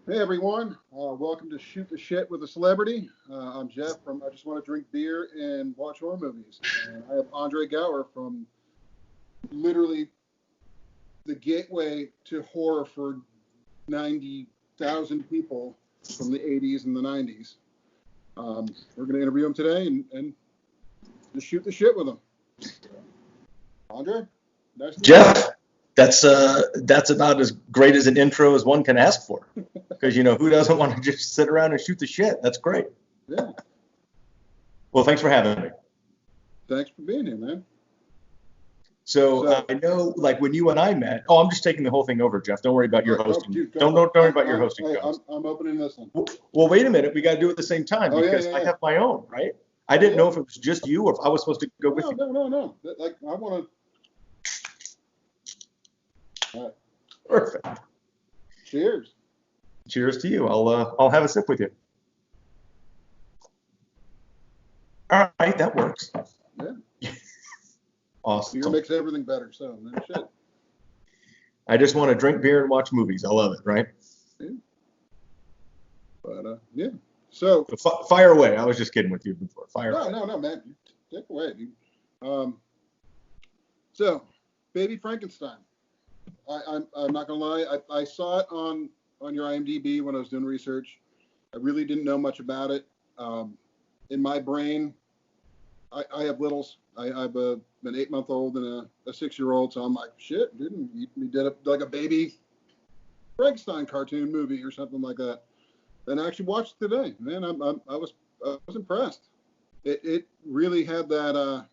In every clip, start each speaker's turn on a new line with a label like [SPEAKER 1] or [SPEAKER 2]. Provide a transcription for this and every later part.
[SPEAKER 1] Hey everyone, welcome to Shoot the Shit with a Celebrity. I'm Jeff from I Just Want to Drink Beer and Watch Horror Movies. And I have André Gower from literally the gateway to horror for 90,000 people from the 80s and the 90s. We're going to interview him today and just shoot the shit with him. André, nice to meet you.
[SPEAKER 2] Jeff, that's about as great as an intro as one can ask for. Because, who doesn't want to just sit around and shoot the shit? That's great.
[SPEAKER 1] Yeah,
[SPEAKER 2] Well, thanks for having me.
[SPEAKER 1] thanks for being here, man.
[SPEAKER 2] So I know, like, when you and I met, I'm just taking the whole thing over, Jeff. Don't worry about your hosting.
[SPEAKER 1] Dude,
[SPEAKER 2] Don't worry about your hosting.
[SPEAKER 1] I'm opening this one.
[SPEAKER 2] Well, wait a minute. We got to do it at the same time because
[SPEAKER 1] yeah.
[SPEAKER 2] I have my own, right? I didn't know if it was just you or if I was supposed to go with you.
[SPEAKER 1] No. Like, I want to. All right.
[SPEAKER 2] Perfect.
[SPEAKER 1] Cheers.
[SPEAKER 2] Cheers to you. I'll have a sip with you. All right, that works.
[SPEAKER 1] Yeah.
[SPEAKER 2] Awesome.
[SPEAKER 1] Beer makes everything better, so no shit.
[SPEAKER 2] I just want to drink beer and watch movies. I love it, right?
[SPEAKER 1] Yeah. But yeah. So
[SPEAKER 2] fire away. I was just kidding with you before. Fire away.
[SPEAKER 1] No, man. Take away, dude. So, Baby Frankenstein. I'm not gonna lie. I saw it on your IMDb when I was doing research. I really didn't know much about it. In my brain, I have littles. I have an 8-month-old and a 6-year-old, so I'm like, shit, dude, we did like a Baby Frankenstein cartoon movie or something like that. And I actually watched it today. Man, I was impressed. It really had that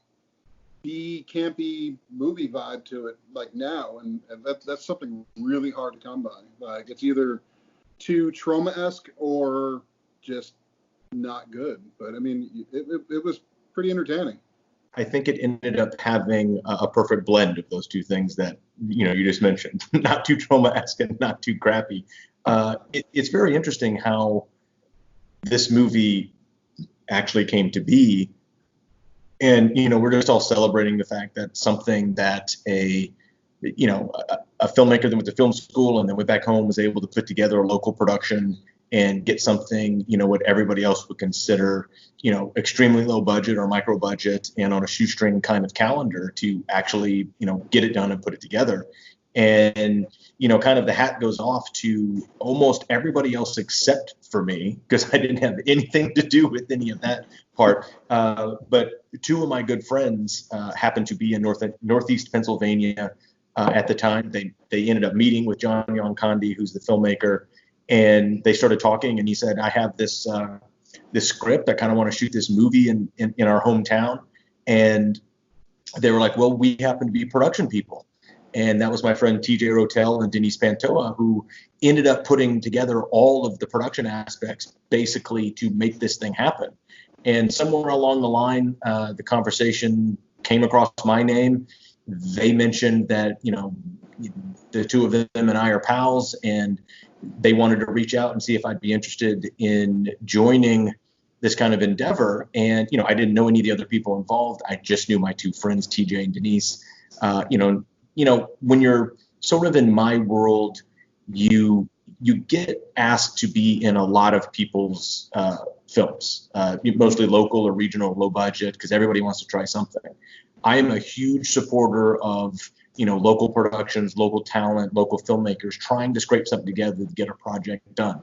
[SPEAKER 1] B campy movie vibe to it, like now, and that's something really hard to come by. Like, it's either too trauma-esque or just not good. But I mean, it was pretty entertaining.
[SPEAKER 2] I think it ended up having a perfect blend of those two things that you just mentioned. Not too trauma-esque and not too crappy. It's very interesting how this movie actually came to be. And, we're just all celebrating the fact that something that a filmmaker that went to film school and then went back home was able to put together a local production and get something, what everybody else would consider, extremely low budget or micro budget and on a shoestring kind of calendar to actually, get it done and put it together. And, kind of the hat goes off to almost everybody else except for me, because I didn't have anything to do with any of that part. But two of my good friends happened to be in Northeast Pennsylvania at the time. They ended up meeting with John Young-Condi, who's the filmmaker, and they started talking. And he said, I have this script. I kind of want to shoot this movie in our hometown. And they were like, well, we happen to be production people. And that was my friend TJ Rotel and Denise Pantoa, who ended up putting together all of the production aspects basically to make this thing happen. And somewhere along the line, the conversation came across my name. They mentioned that, the two of them and I are pals, and they wanted to reach out and see if I'd be interested in joining this kind of endeavor. And, I didn't know any of the other people involved. I just knew my two friends, TJ and Denise. When you're sort of in my world, you get asked to be in a lot of people's films, mostly local or regional, low budget, because everybody wants to try something. I am a huge supporter of, local productions, local talent, local filmmakers trying to scrape something together to get a project done.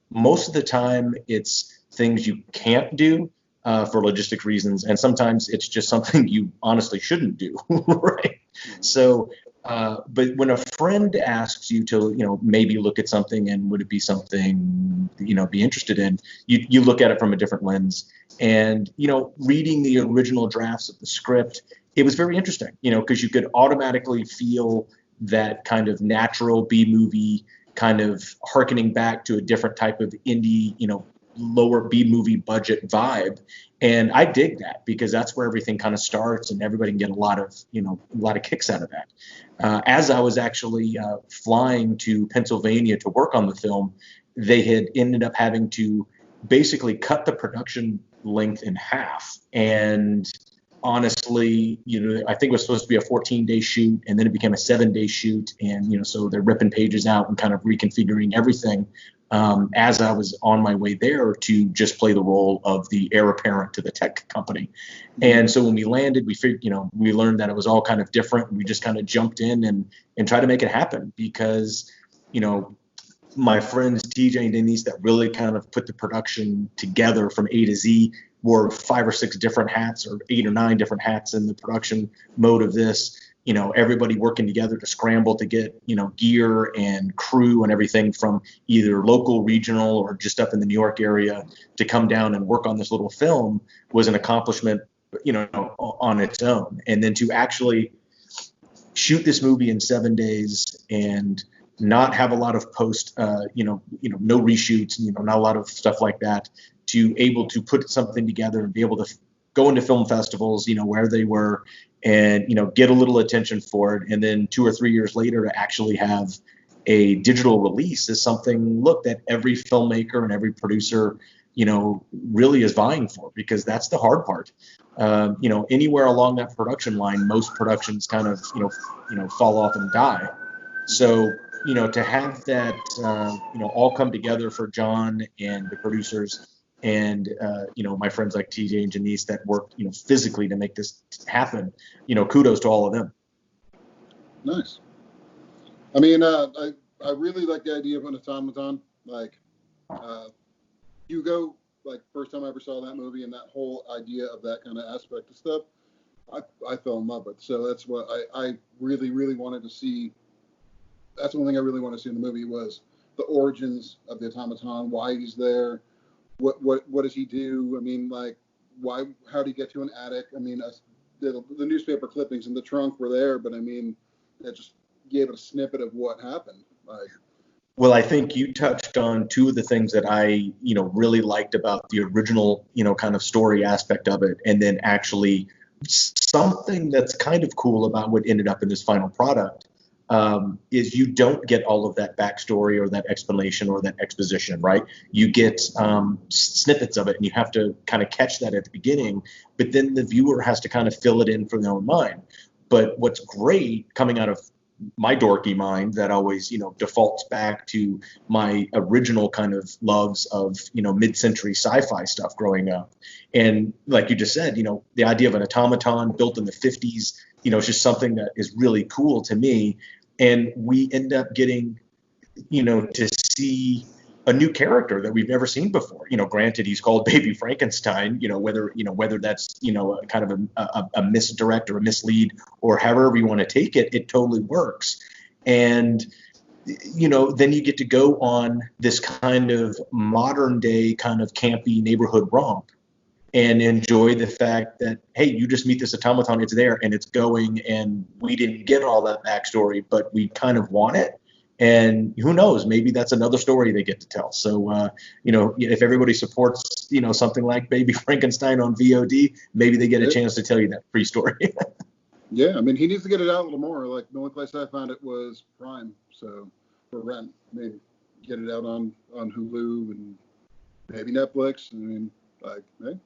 [SPEAKER 2] Most of the time, it's things you can't do for logistic reasons, and sometimes it's just something you honestly shouldn't do, right? So, but when a friend asks you to, maybe look at something and would it be something, be interested in, you look at it from a different lens. And, reading the original drafts of the script, it was very interesting, because you could automatically feel that kind of natural B-movie kind of hearkening back to a different type of indie, lower B-movie budget vibe. And I dig that because that's where everything kind of starts and everybody can get a lot of kicks out of that. As I was actually flying to Pennsylvania to work on the film, they had ended up having to basically cut the production length in half. And honestly, I think it was supposed to be a 14-day shoot, and then it became a 7-day shoot. And, so they're ripping pages out and kind of reconfiguring everything as I was on my way there to just play the role of the heir apparent to the tech company. And so when we landed, we figured, we learned that it was all kind of different. We just kind of jumped in and tried to make it happen because, my friends TJ and Denise that really kind of put the production together from A to Z wore 5 or 6 different hats or 8 or 9 different hats in the production mode of this. Everybody working together to scramble to get, gear and crew and everything from either local, regional, or just up in the New York area to come down and work on this little film was an accomplishment, on its own. And then to actually shoot this movie in 7 days and not have a lot of post, no reshoots, not a lot of stuff like that, to able to put something together and be able to go into film festivals, where they were, and, get a little attention for it. And then 2 or 3 years later to actually have a digital release is something, that every filmmaker and every producer, really is vying for, because that's the hard part. Anywhere along that production line, most productions kind of, fall off and die. So, to have that, all come together for John and the producers and, my friends like TJ and Janice that worked, physically to make this happen, kudos to all of them.
[SPEAKER 1] Nice. I mean, I really like the idea of an automaton. Like, Hugo, like, first time I ever saw that movie and that whole idea of that kind of aspect of stuff, I fell in love with. So that's what I really, really wanted to see. That's one thing I really want to see in the movie was the origins of the automaton, why he's there, what does he do? I mean, like, how did he get to an attic? I mean, the newspaper clippings in the trunk were there, but I mean, that just gave it a snippet of what happened. Like,
[SPEAKER 2] well, I think you touched on 2 of the things that I, really liked about the original, kind of story aspect of it, and then actually something that's kind of cool about what ended up in this final product. Is you don't get all of that backstory or that explanation or that exposition, right? You get snippets of it, and you have to kind of catch that at the beginning, but then the viewer has to kind of fill it in from their own mind. But what's great coming out of my dorky mind that always, defaults back to my original kind of loves of, mid-century sci-fi stuff growing up. And like you just said, the idea of an automaton built in the 50s, it's just something that is really cool to me. And we end up getting, to see a new character that we've never seen before. Granted, he's called Baby Frankenstein, whether that's, kind of a misdirect or a mislead or however you want to take it, it totally works. And, then you get to go on this kind of modern day kind of campy neighborhood romp and enjoy the fact that, hey, you just meet this automaton, it's there and it's going, and we didn't get all that backstory, but we kind of want it. And who knows, maybe that's another story they get to tell. So, if everybody supports, something like Baby Frankenstein on VOD, maybe they get a chance to tell you that pre-story.
[SPEAKER 1] Yeah, I mean, he needs to get it out a little more. Like, the only place I found it was Prime, so for rent, maybe get it out on Hulu and maybe Netflix. I mean, like, hey.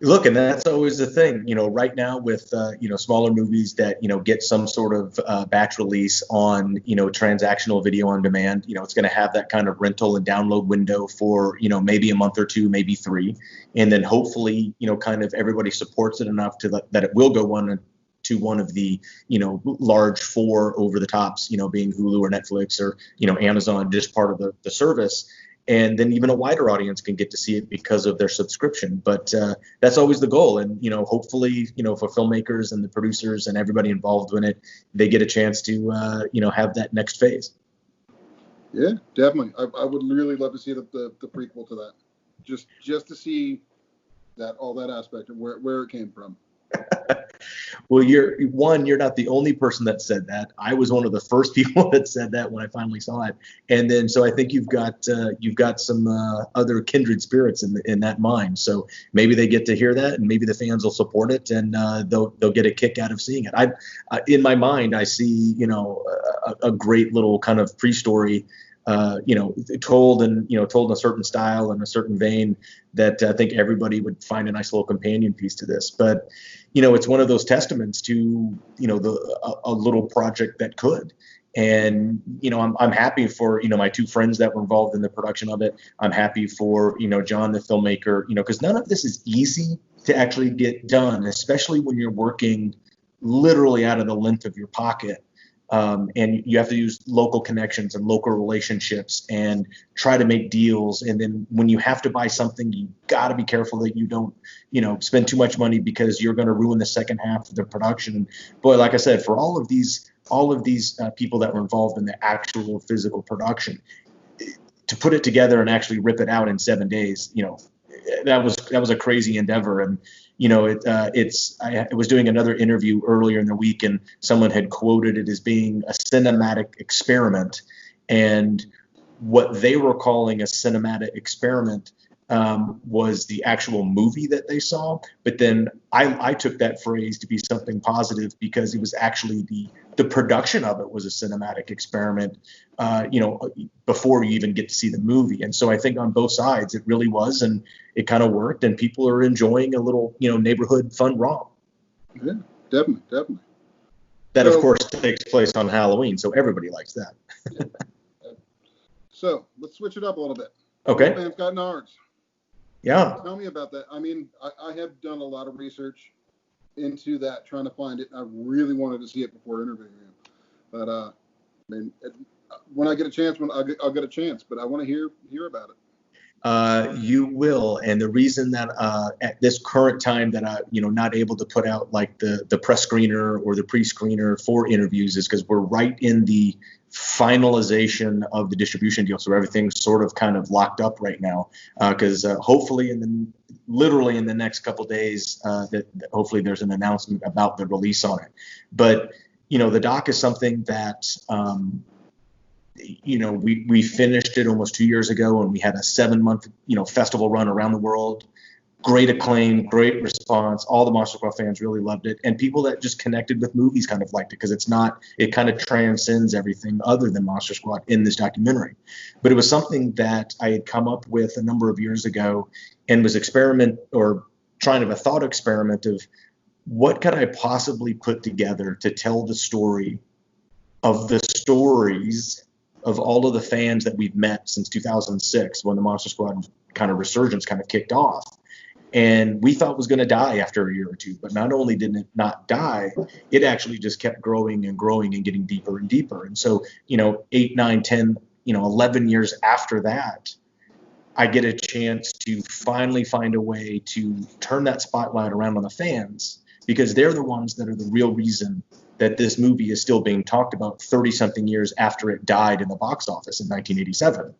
[SPEAKER 2] Look, and that's always the thing, right now with, smaller movies that, get some sort of batch release on, transactional video on demand, it's going to have that kind of rental and download window for, maybe a month or 2, maybe 3. And then hopefully, kind of everybody supports it enough that it will go to one of the, large 4 over the tops, being Hulu or Netflix or, Amazon, just part of the service. And then even a wider audience can get to see it because of their subscription. But that's always the goal. And, hopefully, for filmmakers and the producers and everybody involved in it, they get a chance to, have that next phase.
[SPEAKER 1] Yeah, definitely. I would really love to see the prequel to that. Just to see all that aspect of where it came from.
[SPEAKER 2] Well, you're not the only person that said that. I was one of the first people that said that when I finally saw it. And then, so I think you've got some other kindred spirits in that mind. So maybe they get to hear that, and maybe the fans will support it, and they'll get a kick out of seeing it. In my mind, I see, a great little kind of pre-story told in a certain style and a certain vein that I think everybody would find a nice little companion piece to this. But, it's one of those testaments to, a little project that could. And, I'm happy for, my two friends that were involved in the production of it. I'm happy for, John, the filmmaker, because none of this is easy to actually get done, especially when you're working literally out of the length of your pocket. And you have to use local connections and local relationships and try to make deals. And then when you have to buy something, you got to be careful that you don't, spend too much money because you're going to ruin the second half of the production. Boy, like I said, for all of these people that were involved in the actual physical production, to put it together and actually rip it out in 7 days, that was a crazy endeavor. And I was doing another interview earlier in the week, and someone had quoted it as being a cinematic experiment. And what they were calling a cinematic experiment was the actual movie that they saw. But then I took that phrase to be something positive, because it was actually the production of it was a cinematic experiment, before you even get to see the movie. And so I think on both sides it really was, and it kind of worked, and people are enjoying a little, neighborhood fun romp.
[SPEAKER 1] Yeah, definitely.
[SPEAKER 2] That, of course, takes place on Halloween, so everybody likes that.
[SPEAKER 1] Yeah. So let's switch it up a little bit.
[SPEAKER 2] Okay.
[SPEAKER 1] Wolfman's got Nards.
[SPEAKER 2] Yeah.
[SPEAKER 1] Tell me about that. I mean, I have done a lot of research into that, trying to find it. I really wanted to see it before interviewing him. But, when I get a chance, I'll get a chance. But I want to hear about it.
[SPEAKER 2] You will. And the reason that at this current time that I'm not able to put out like the press screener or the pre-screener for interviews is because we're right in the finalization of the distribution deal. So everything's sort of kind of locked up right now, because hopefully literally in the next couple days, that hopefully there's an announcement about the release on it. But the doc is something that we finished it almost 2 years ago, and we had a 7-month festival run around the world. Great acclaim, great response. All the Monster Squad fans really loved it, and people that just connected with movies kind of liked it, because it kind of transcends everything other than Monster Squad in this documentary. But it was something that I had come up with a number of years ago, and was trying a thought experiment of what could I possibly put together to tell the story of the stories of all of the fans that we've met since 2006, when the Monster Squad kind of resurgence kind of kicked off. And we thought it was going to die after a year or two, but not only did it not die, it actually just kept growing and growing and getting deeper and deeper. And so, 8, 9, 10, 11 years after that, I get a chance to finally find a way to turn that spotlight around on the fans, because they're the ones that are the real reason that this movie is still being talked about 30-something years after it died in the box office in 1987.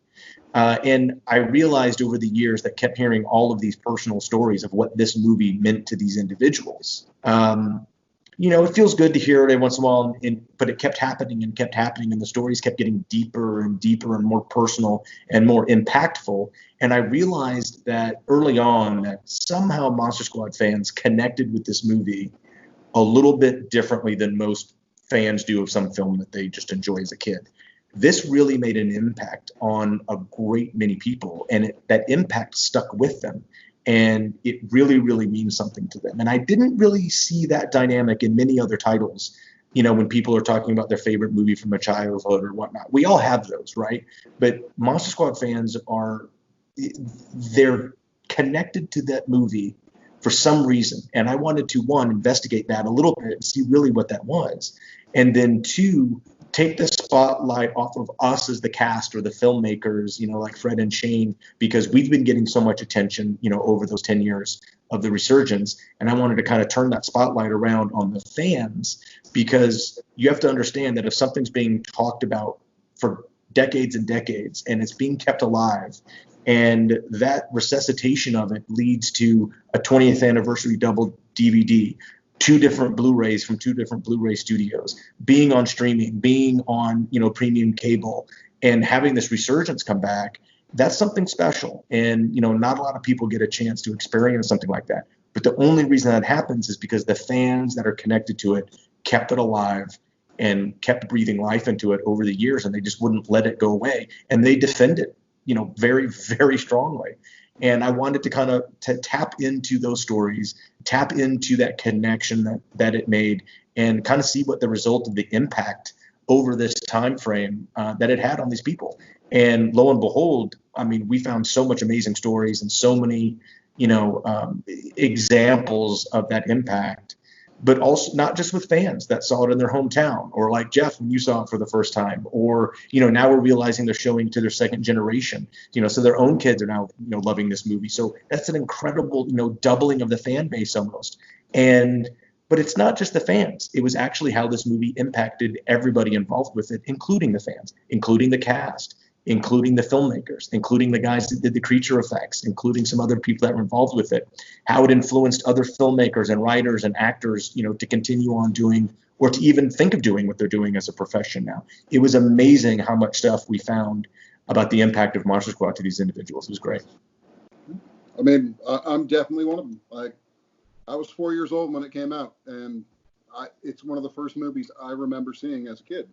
[SPEAKER 2] And I realized over the years that kept hearing all of these personal stories of what this movie meant to these individuals. It feels good to hear it every once in a while, but it kept happening, and the stories kept getting deeper and deeper and more personal and more impactful. And I realized that early on that somehow Monster Squad fans connected with this movie a little bit differently than most fans do of some film that they just enjoy as a kid. This really made an impact on a great many people, and that impact stuck with them, and it really, really means something to them. And I didn't really see that dynamic in many other titles. When people are talking about their favorite movie from a childhood or whatnot, we all have those, right? But Monster Squad fans they're connected to that movie for some reason. And I wanted to, one, investigate that a little bit and see really what that was. And then two, take the spotlight off of us as the cast or the filmmakers, like Fred and Shane, because we've been getting so much attention, over those 10 years of the resurgence. And I wanted to kind of turn that spotlight around on the fans, because you have to understand that if something's being talked about for decades and decades, and it's being kept alive, and that resuscitation of it leads to a 20th anniversary double DVD, 2 different Blu-rays from 2 different Blu-ray studios, being on streaming, being on, premium cable, and having this resurgence come back, that's something special. And, not a lot of people get a chance to experience something like that. But the only reason that happens is because the fans that are connected to it kept it alive and kept breathing life into it over the years, and they just wouldn't let it go away. And they defend it, very, very strongly. And I wanted to kind of tap into those stories, tap into that connection that it made, and kind of see what the result of the impact over this time frame that it had on these people. And lo and behold, I mean, we found so much amazing stories and so many, examples of that impact, but also not just with fans that saw it in their hometown, or like Jeff, when you saw it for the first time, or, now we're realizing they're showing to their second generation, so their own kids are now, loving this movie. So that's an incredible, doubling of the fan base almost. But it's not just the fans. It was actually how this movie impacted everybody involved with it, including the fans, including the cast, including the filmmakers, including the guys that did the creature effects, including some other people that were involved with it, how it influenced other filmmakers and writers and actors, to continue on doing, or to even think of doing what they're doing as a profession now. It was amazing how much stuff we found about the impact of Monster Squad to these individuals. It was great.
[SPEAKER 1] I mean, I'm definitely one of them. Like, I was 4 years old when it came out, and it's one of the first movies I remember seeing as a kid.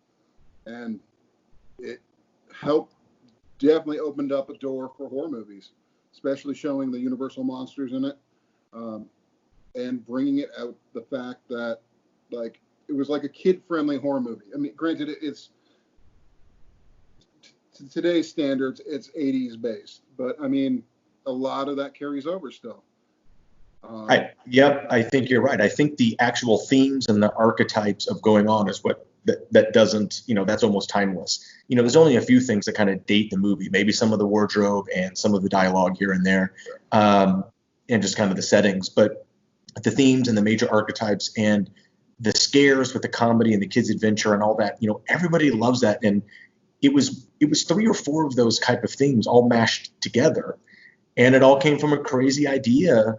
[SPEAKER 1] And it definitely opened up a door for horror movies, especially showing the Universal monsters in it, and bringing it out the fact that, like, it was like a kid-friendly horror movie. I mean, granted, it's to today's standards, it's 80s based, but I mean, a lot of that carries over still.
[SPEAKER 2] I think you're right. I think the actual themes and the archetypes of going on is what that doesn't, that's almost timeless. There's only a few things that kind of date the movie, maybe some of the wardrobe and some of the dialogue here and there, and just kind of the settings, but the themes and the major archetypes and the scares with the comedy and the kids' adventure and all that, everybody loves that. And it was 3 or 4 of those type of themes all mashed together. And it all came from a crazy idea,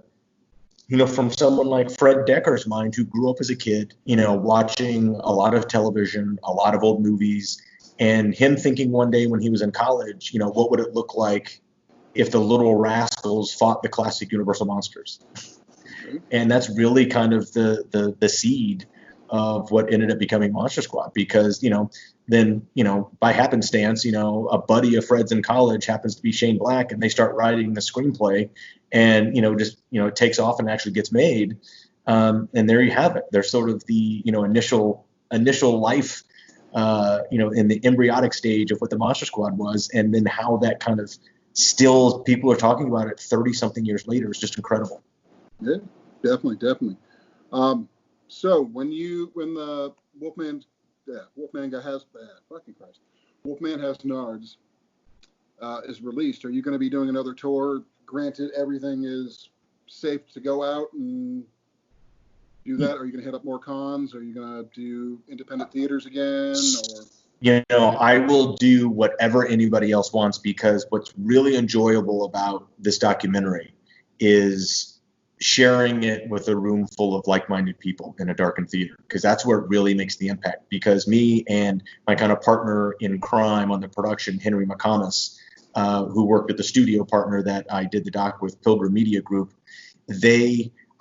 [SPEAKER 2] from someone like Fred Decker's mind, who grew up as a kid, watching a lot of television, a lot of old movies, and him thinking one day when he was in college, what would it look like if the Little Rascals fought the classic Universal monsters? And that's really kind of the seed of what ended up becoming Monster Squad, because, then, by happenstance, a buddy of Fred's in college happens to be Shane Black, and they start writing the screenplay, and, it takes off and actually gets made. And there you have it. There's sort of the, initial life, in the embryonic stage of what the Monster Squad was, and then how that kind of still people are talking about it 30 something years later is just incredible.
[SPEAKER 1] Yeah, definitely. So when the Wolfman has Nards is released, are you going to be doing another tour? Granted, everything is safe to go out and do that. Are you going to hit up more cons? Are you going to do independent theaters again? Or
[SPEAKER 2] I will do whatever anybody else wants, because what's really enjoyable about this documentary is sharing it with a room full of like-minded people in a darkened theater, because that's where it really makes the impact. Because me and my kind of partner in crime on the production, Henry McComas, who worked at the studio partner that I did the doc with, Pilgrim Media Group,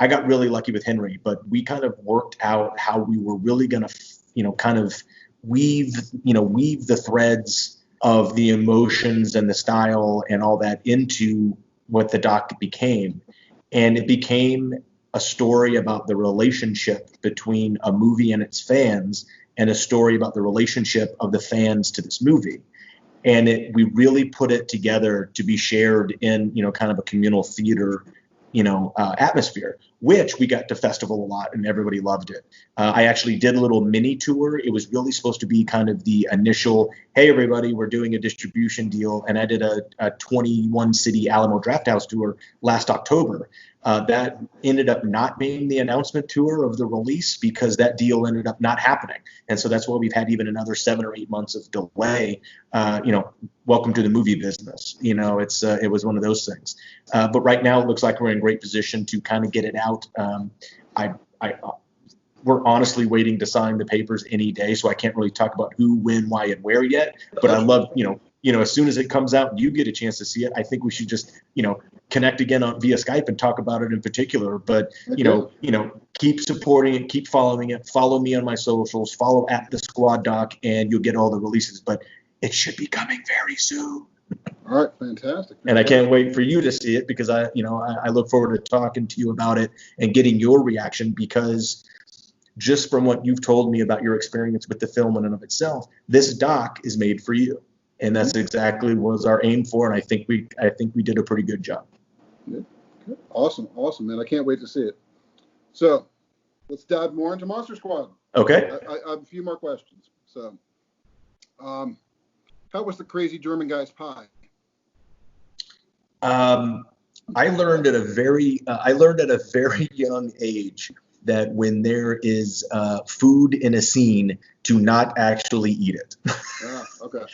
[SPEAKER 2] I got really lucky with Henry, but we kind of worked out how we were really going to, kind of weave the threads of the emotions and the style and all that into what the doc became. And it became a story about the relationship between a movie and its fans, and a story about the relationship of the fans to this movie. And we really put it together to be shared in, kind of a communal theater, atmosphere, which we got to festival a lot and everybody loved it. I actually did a little mini tour. It was really supposed to be kind of the initial, hey, everybody, we're doing a distribution deal. And I did a 21 city Alamo Drafthouse tour last October. That ended up not being the announcement tour of the release, because that deal ended up not happening. And so that's why we've had even another 7 or 8 months of delay. Welcome to the movie business. It was one of those things. But right now it looks like we're in great position to kind of get it out. We're honestly waiting to sign the papers any day, so I can't really talk about who, when, why, and where yet. But I love, as soon as it comes out, you get a chance to see it. I think we should just, connect again via Skype and talk about it in particular. But
[SPEAKER 1] Okay.
[SPEAKER 2] keep supporting it, keep following it. Follow me on my socials. Follow at the Squad Doc, and you'll get all the releases. But it should be coming very soon.
[SPEAKER 1] All right, fantastic.
[SPEAKER 2] And I can't wait for you to see it, because I look forward to talking to you about it and getting your reaction, because just from what you've told me about your experience with the film in and of itself, this doc is made for you. And that's exactly what was our aim for, and I think we did a pretty good job.
[SPEAKER 1] Good. Awesome, man. I can't wait to see it. So let's dive more into Monster Squad.
[SPEAKER 2] Okay.
[SPEAKER 1] I have a few more questions. So, how was the crazy German guy's pie?
[SPEAKER 2] I learned at a very young age that when there is food in a scene, to not actually eat it.
[SPEAKER 1] Okay.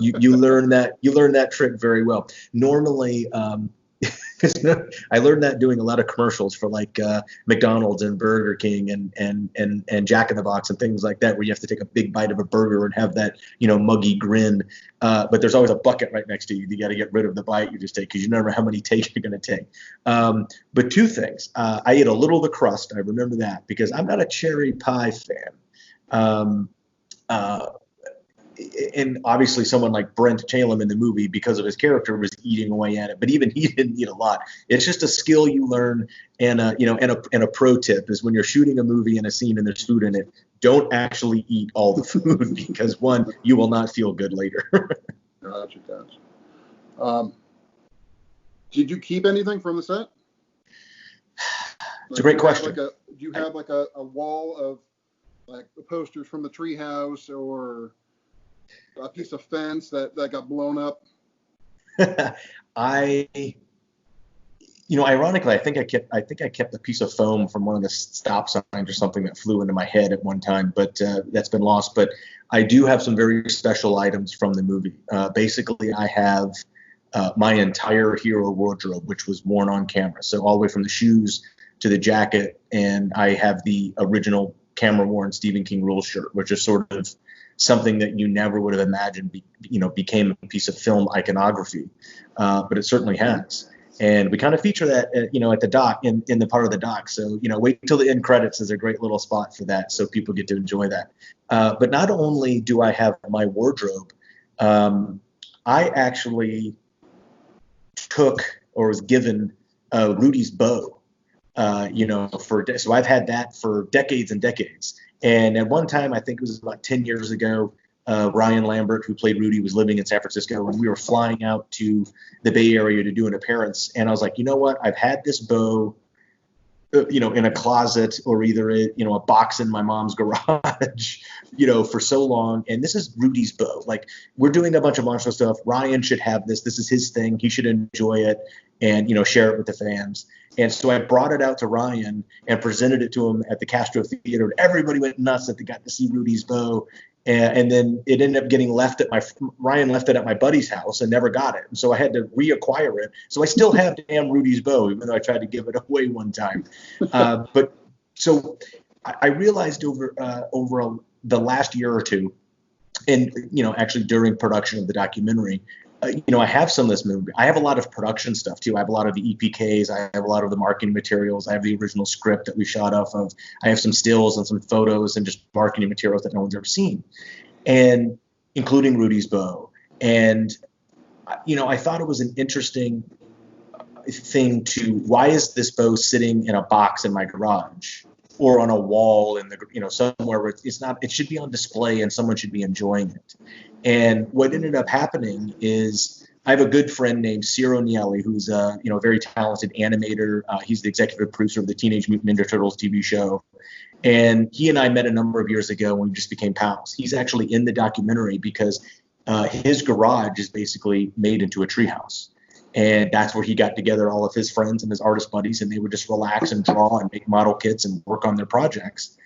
[SPEAKER 2] You learn that trick very well. Normally, I learned that doing a lot of commercials for like McDonald's and Burger King and Jack in the Box and things like that, where you have to take a big bite of a burger and have that muggy grin. But there's always a bucket right next to you. You got to get rid of the bite you just take, because you never know how many takes you're going to take. But two things. I ate a little of the crust. I remember that, because I'm not a cherry pie fan. And obviously someone like Brent Chalem in the movie, because of his character, was eating away at it, but even he didn't eat a lot. It's just a skill you learn. And a pro tip is, when you're shooting a movie and a scene and there's food in it, don't actually eat all the food, because one, you will not feel good later.
[SPEAKER 1] Gotcha. Did you keep anything from the set?
[SPEAKER 2] It's a great question.
[SPEAKER 1] Do you have like a wall of like the posters from the treehouse, or a piece of fence that got blown up?
[SPEAKER 2] Ironically, I think I kept a piece of foam from one of the stop signs or something that flew into my head at one time, but that's been lost. But I do have some very special items from the movie. Basically, I have my entire hero wardrobe, which was worn on camera. So all the way from the shoes to the jacket, and I have the original camera-worn Stephen King Rules shirt, which is sort of something that you never would have imagined became a piece of film iconography, but it certainly has. And we kind of feature that at the dock, in the part of the dock. So wait till the end credits is a great little spot for that, so people get to enjoy that. But not only do I have my wardrobe, I actually took, or was given, Rudy's bow. So I've had that for decades and decades. And at one time, I think it was about 10 years ago, Ryan Lambert, who played Rudy, was living in San Francisco, and we were flying out to the Bay Area to do an appearance. And I was like, you know what? I've had this bow, in a closet, or either a box in my mom's garage, for so long. And this is Rudy's bow. Like, we're doing a bunch of Monster stuff. Ryan should have this. This is his thing. He should enjoy it and, share it with the fans. And so I brought it out to Ryan and presented it to him at the Castro Theater. Everybody went nuts that they got to see Rudy's bow. And then it ended up getting Ryan left it at my buddy's house and never got it. And so I had to reacquire it. So I still have damn Rudy's bow, even though I tried to give it away one time. But so I realized over the last year or two, and, actually during production of the documentary, I have some of this movie. I have a lot of production stuff too. I have a lot of the EPKs. I have a lot of the marketing materials. I have the original script that we shot off of. I have some stills and some photos and just marketing materials that no one's ever seen, and including Rudy's bow. And, I thought it was an interesting thing why is this bow sitting in a box in my garage or on a wall in the, somewhere where it should be on display and someone should be enjoying it. And what ended up happening is I have a good friend named Ciro Nielli, who's a very talented animator. He's the executive producer of the Teenage Mutant Ninja Turtles TV show. And he and I met a number of years ago when we just became pals. He's actually in the documentary because his garage is basically made into a treehouse. And that's where he got together all of his friends and his artist buddies, and they would just relax and draw and make model kits and work on their projects.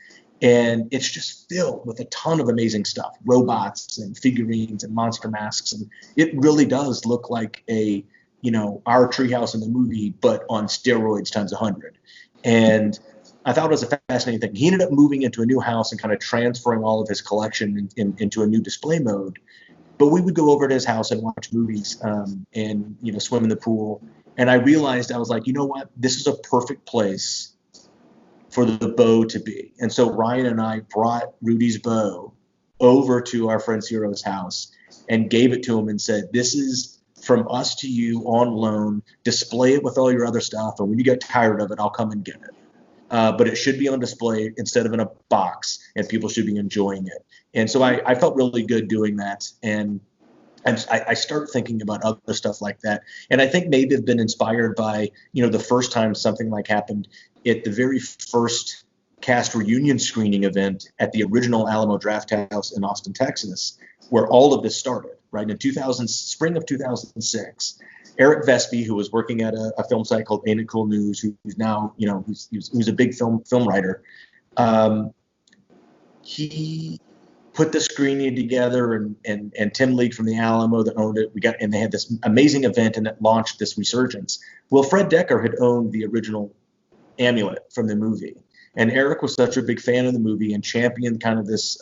[SPEAKER 2] And it's just filled with a ton of amazing stuff, robots and figurines and monster masks. And it really does look like our treehouse in the movie, but on steroids times 100. And I thought it was a fascinating thing. He ended up moving into a new house and kind of transferring all of his collection into a new display mode. But we would go over to his house and watch movies and, swim in the pool. And I realized, I was like, you know what? This is a perfect place for the bow to be. And so Ryan and I brought Rudy's bow over to our friend Ciro's house and gave it to him and said, this is from us to you on loan. Display it with all your other stuff. And when you get tired of it, I'll come and get it. But it should be on display instead of in a box, and people should be enjoying it. And so I felt really good doing that. And I start thinking about other stuff like that. And I think maybe I've been inspired by, the first time something like happened at the very first cast reunion screening event at the original Alamo Drafthouse in Austin, Texas, where all of this started, right? In spring of 2006, Eric Vespi, who was working at a film site called Ain't It Cool News, who's now, who's a big film writer, he put the screening together, and Tim League from the Alamo that owned it. And they had this amazing event, and it launched this resurgence. Well, Fred Decker had owned the original amulet from the movie, and Eric was such a big fan of the movie and championed kind of this,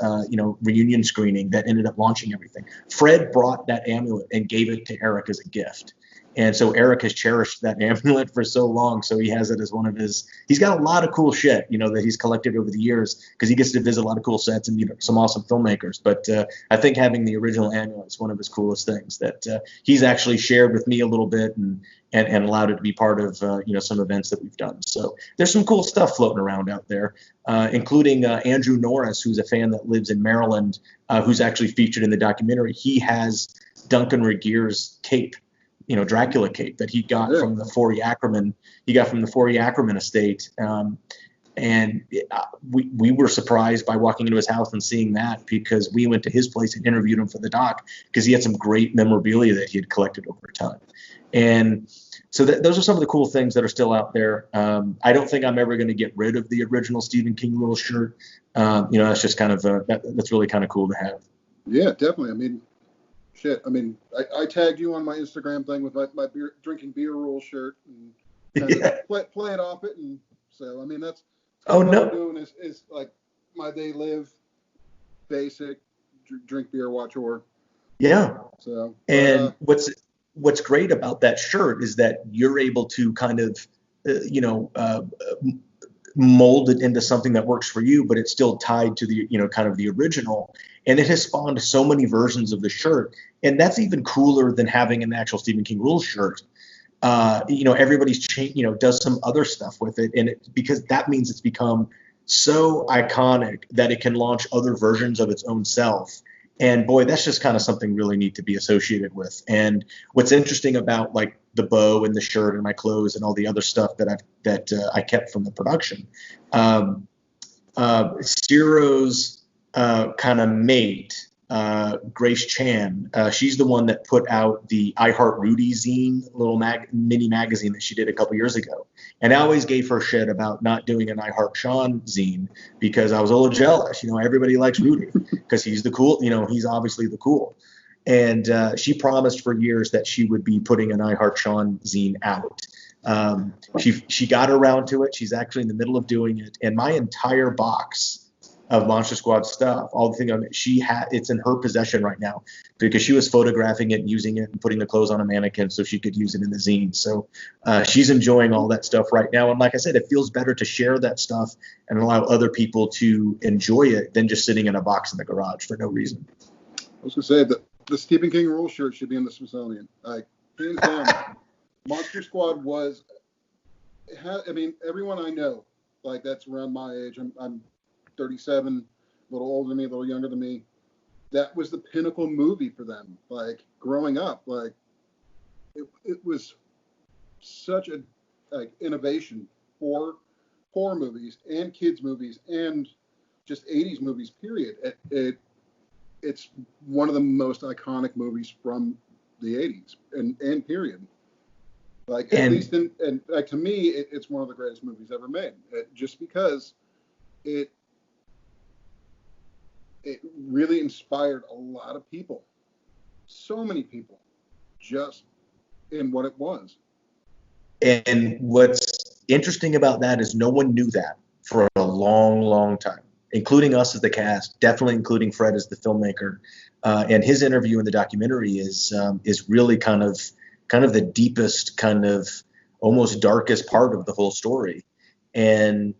[SPEAKER 2] reunion screening that ended up launching everything. Fred brought that amulet and gave it to Eric as a gift. And so Eric has cherished that amulet for so long. So he has it as one of he's got a lot of cool shit, that he's collected over the years, because he gets to visit a lot of cool sets and meet some awesome filmmakers. But I think having the original amulet is one of his coolest things that he's actually shared with me a little bit and allowed it to be part of, some events that we've done. So there's some cool stuff floating around out there, including Andrew Norris, who's a fan that lives in Maryland, who's actually featured in the documentary. He has Duncan Regier's cape, Dracula cape that he got from the Forey Ackerman. He got from the Forey Ackerman estate. And we were surprised by walking into his house and seeing that, because we went to his place and interviewed him for the doc, because he had some great memorabilia that he had collected over time. And so those are some of the cool things that are still out there. I don't think I'm ever going to get rid of the original Stephen King Rule shirt. That's just kind of that's really kind of cool to have.
[SPEAKER 1] Yeah, definitely. I mean, shit. I mean, I tagged you on my Instagram thing with my drinking beer rule shirt, and play it off it. And so, I mean, that's what I'm doing is like my day live basic, drink beer, watch horror.
[SPEAKER 2] Yeah.
[SPEAKER 1] So,
[SPEAKER 2] and what's great about that shirt is that you're able to kind of, mold it into something that works for you, but it's still tied to the, kind of the original. And it has spawned so many versions of the shirt. And that's even cooler than having an actual Stephen King Rules shirt. Everybody's does some other stuff with it. And because that means it's become so iconic that it can launch other versions of its own self. And boy, that's just kind of something really neat to be associated with. And what's interesting about like the bow and the shirt and my clothes and all the other stuff that I kept from the production, Ciro's kind of mate, Grace Chan, she's the one that put out the I Heart Rudy zine, little mini magazine that she did a couple years ago. And I always gave her shit about not doing an I Heart Sean zine, because I was a little jealous. Everybody likes Rudy because he's the cool, he's obviously the cool. And she promised for years that she would be putting an I Heart Sean zine out. She got around to it. She's actually in the middle of doing it. And my entire box of Monster Squad stuff, all the thing it's in her possession right now, because she was photographing it and using it and putting the clothes on a mannequin so she could use it in the zine. So she's enjoying all that stuff right now. And like I said, it feels better to share that stuff and allow other people to enjoy it than just sitting in a box in the garage for no reason.
[SPEAKER 1] I was gonna say that the Stephen King Rule shirt should be in the Smithsonian. Like, hands down, Monster Squad was. I mean, everyone I know, like that's around my age. I'm 37, a little older than me, a little younger than me. That was the pinnacle movie for them. Like growing up, like it was such a innovation for horror movies and kids movies and just 80s movies. Period. It's one of the most iconic movies from the 80s and period. Like at least and like to me, it's one of the greatest movies ever made. Just because it really inspired a lot of people, so many people, just in what it was.
[SPEAKER 2] And what's interesting about that is no one knew that for a long, long time, including us as the cast, definitely including Fred as the filmmaker. And his interview in the documentary is really kind of the deepest kind of almost darkest part of the whole story. And,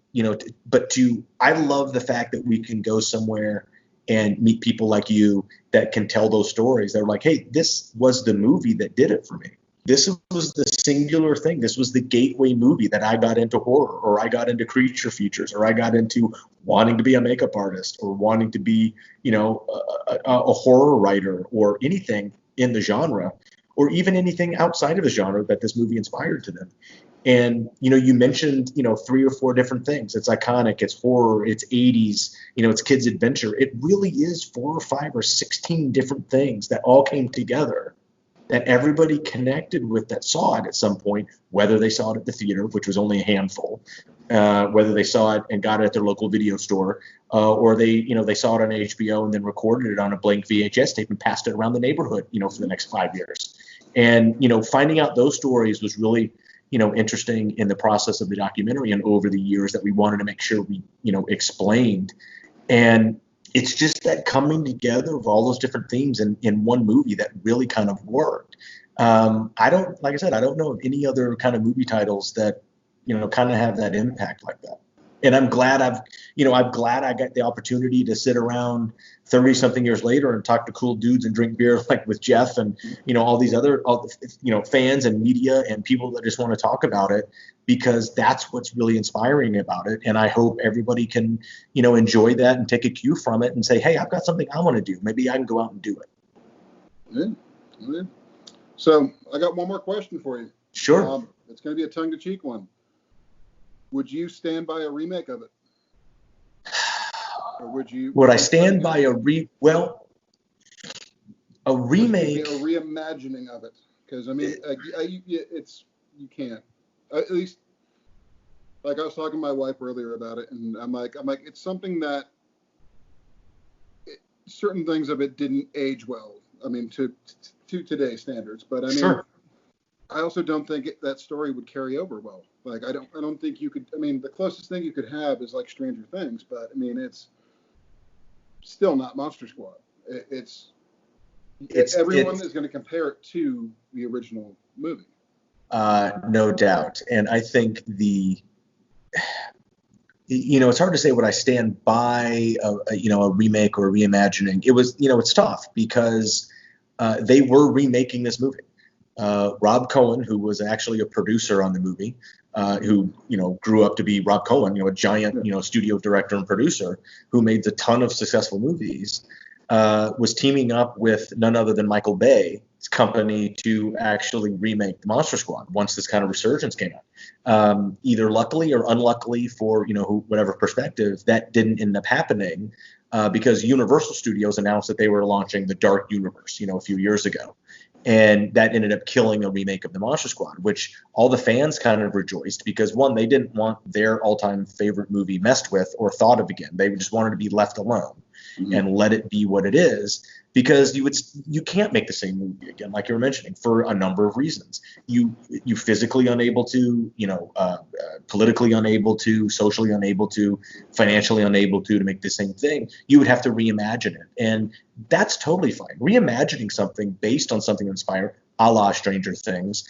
[SPEAKER 2] I love the fact that we can go somewhere and meet people like you that can tell those stories. They're like, hey, this was the movie that did it for me. This was the singular thing. This was the gateway movie that I got into horror, or I got into creature features, or I got into wanting to be a makeup artist, or wanting to be, a horror writer, or anything in the genre, or even anything outside of the genre that this movie inspired to them. And, you mentioned, 3 or 4 different things. It's iconic, it's horror, it's 80s, it's kids adventure. It really is 4 or 5 or 16 different things that all came together that everybody connected with, that saw it at some point, whether they saw it at the theater, which was only a handful, whether they saw it and got it at their local video store, or they saw it on HBO and then recorded it on a blank VHS tape and passed it around the neighborhood, for the next 5 years. And, finding out those stories was really, interesting in the process of the documentary and over the years that we wanted to make sure we, explained. And it's just that coming together of all those different themes in one movie that really kind of worked. I don't know of any other kind of movie titles that, kind of have that impact like that. And I'm glad I got the opportunity to sit around 30 something years later and talk to cool dudes and drink beer like with Jeff and, all these other, fans and media and people that just want to talk about it, because that's what's really inspiring about it. And I hope everybody can, enjoy that and take a cue from it and say, hey, I've got something I want to do. Maybe I can go out and do it.
[SPEAKER 1] Yeah. So I got one more question for you.
[SPEAKER 2] Sure.
[SPEAKER 1] It's going to be a tongue-in-cheek one. Would you stand by a remake of it? Or would I stand by a remake?
[SPEAKER 2] A
[SPEAKER 1] reimagining of it, because you can't. At least, like I was talking to my wife earlier about it, and I'm like, it's something that certain things of it didn't age well. I mean, to today's standards, but I mean,
[SPEAKER 2] sure.
[SPEAKER 1] I also don't think that story would carry over well. Like, I don't think you could. I mean, the closest thing you could have is like Stranger Things, but I mean, it's still not Monster Squad. Everyone is going to compare it to the original movie.
[SPEAKER 2] No doubt, and I think it's hard to say what I stand by a remake or a reimagining. It was, it's tough because they were remaking this movie. Rob Cohen, who was actually a producer on the movie, who grew up to be Rob Cohen, a giant studio director and producer who made a ton of successful movies, was teaming up with none other than Michael Bay's company to actually remake the Monster Squad once this kind of resurgence came out. Either luckily or unluckily for whatever perspective, that didn't end up happening because Universal Studios announced that they were launching the Dark Universe a few years ago. And that ended up killing a remake of the Monster Squad, which all the fans kind of rejoiced because, one, they didn't want their all-time favorite movie messed with or thought of again. They just wanted to be left alone and let it be what it is, because you can't make the same movie again, like you were mentioning, for a number of reasons. You physically unable to, politically unable to, socially unable to, financially unable to make the same thing. You would have to reimagine it, and that's totally fine. Reimagining something based on something inspired, a la Stranger Things,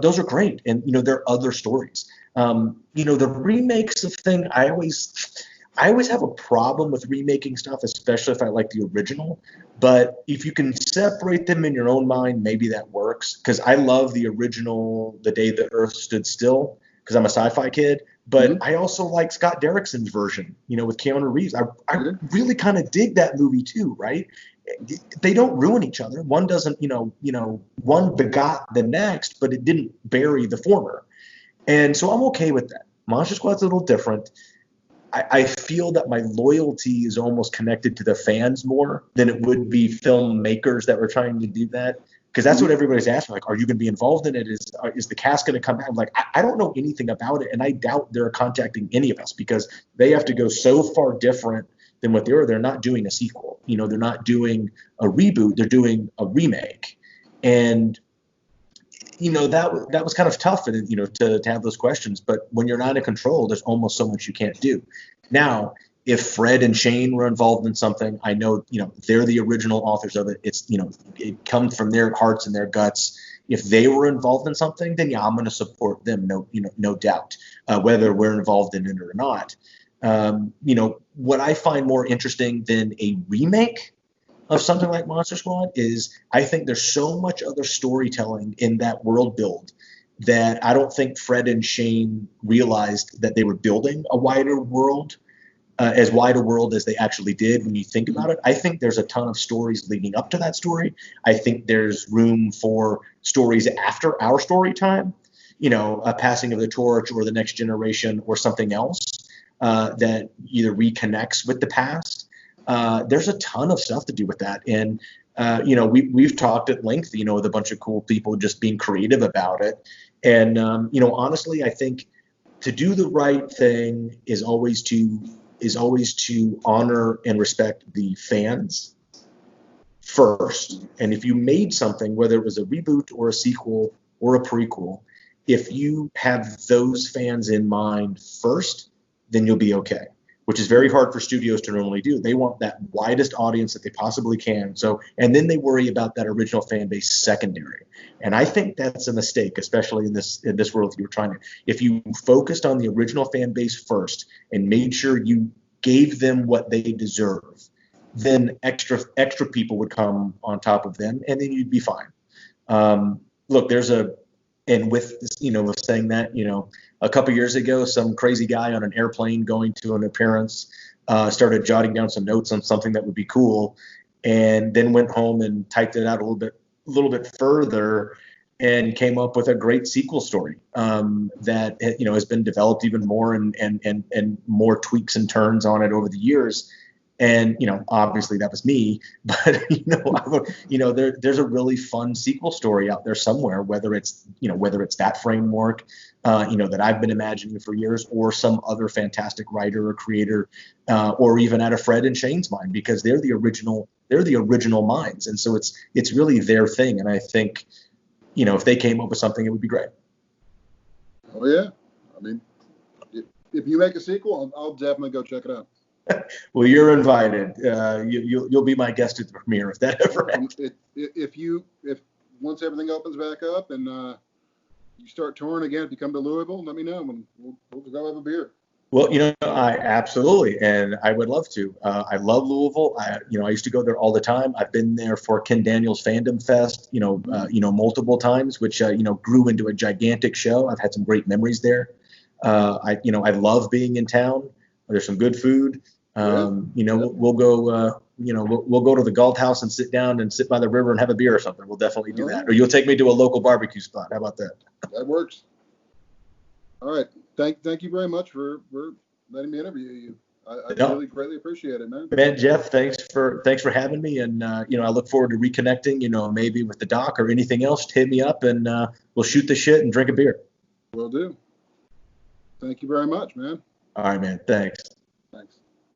[SPEAKER 2] those are great, and there are other stories. The remakes of thing, I always have a problem with remaking stuff, especially if I like the original. But if you can separate them in your own mind, maybe that works. Because I love the original, The Day the Earth Stood Still, because I'm a sci-fi kid. But I also like Scott Derrickson's version, with Keanu Reeves. I really kind of dig that movie too, right? They don't ruin each other. One doesn't, one begot the next, but it didn't bury the former. And so I'm okay with that. Monster Squad's a little different. I feel that my loyalty is almost connected to the fans more than it would be filmmakers that were trying to do that. Because that's what everybody's asking. Like, are you going to be involved in it? Is the cast going to come out? I'm like, I don't know anything about it. And I doubt they're contacting any of us because they have to go so far different than what they were. They're not doing a sequel. They're not doing a reboot. They're doing a remake. And that was kind of tough, to have those questions. But when you're not in control, there's almost so much you can't do. Now, if Fred and Shane were involved in something, I know, they're the original authors of it. It's, it comes from their hearts and their guts. If they were involved in something, then yeah, I'm going to support them. No doubt, whether we're involved in it or not. What I find more interesting than a remake of something like Monster Squad is I think there's so much other storytelling in that world build that I don't think Fred and Shane realized that they were building a wider world, as wide a world as they actually did when you think about it. I think there's a ton of stories leading up to that story. I think there's room for stories after our story time, a passing of the torch or the next generation or something else that either reconnects with the past. There's a ton of stuff to do with that. And, we've talked at length, with a bunch of cool people just being creative about it. And, honestly, I think to do the right thing is always to honor and respect the fans first. And if you made something, whether it was a reboot or a sequel or a prequel, if you have those fans in mind first, then you'll be okay, which is very hard for studios to normally do. They want that widest audience that they possibly can. And then they worry about that original fan base secondary. And I think that's a mistake, especially in this world you're trying to. If you focused on the original fan base first and made sure you gave them what they deserve, then extra people would come on top of them, and then you'd be fine. Look, with saying that, a couple years ago, some crazy guy on an airplane going to an appearance started jotting down some notes on something that would be cool, and then went home and typed it out a little bit further and came up with a great sequel story that has been developed even more and more tweaks and turns on it over the years. And obviously that was me, but there's a really fun sequel story out there somewhere, whether it's that framework that I've been imagining for years, or some other fantastic writer or creator, or even out of Fred and Shane's mind, because they're the original minds, and so it's really their thing. And I think if they came up with something, it would be great.
[SPEAKER 1] Oh yeah, I mean, if you make a sequel, I'll definitely go check it out.
[SPEAKER 2] Well, you're invited. You'll be my guest at the premiere if that ever happens.
[SPEAKER 1] If once everything opens back up and you start touring again, if you come to Louisville, let me know and we'll go have a beer.
[SPEAKER 2] Well, I absolutely, and I would love to. I love Louisville. I used to go there all the time. I've been there for Ken Daniels Fandom Fest, multiple times, which grew into a gigantic show. I've had some great memories there. I love being in town. There's some good food. We'll go. We'll go to the Galt House and sit down and sit by the river and have a beer or something. We'll definitely do that. Or you'll take me to a local barbecue spot. How about that?
[SPEAKER 1] That works. All right. Thank you very much for letting me interview you. I really greatly appreciate it, man.
[SPEAKER 2] Man, Jeff, thanks for having me, and I look forward to reconnecting. Maybe with the doc or anything else. Hit me up, and we'll shoot the shit and drink a beer.
[SPEAKER 1] Will do. Thank you very much, man.
[SPEAKER 2] All right, man. Thanks.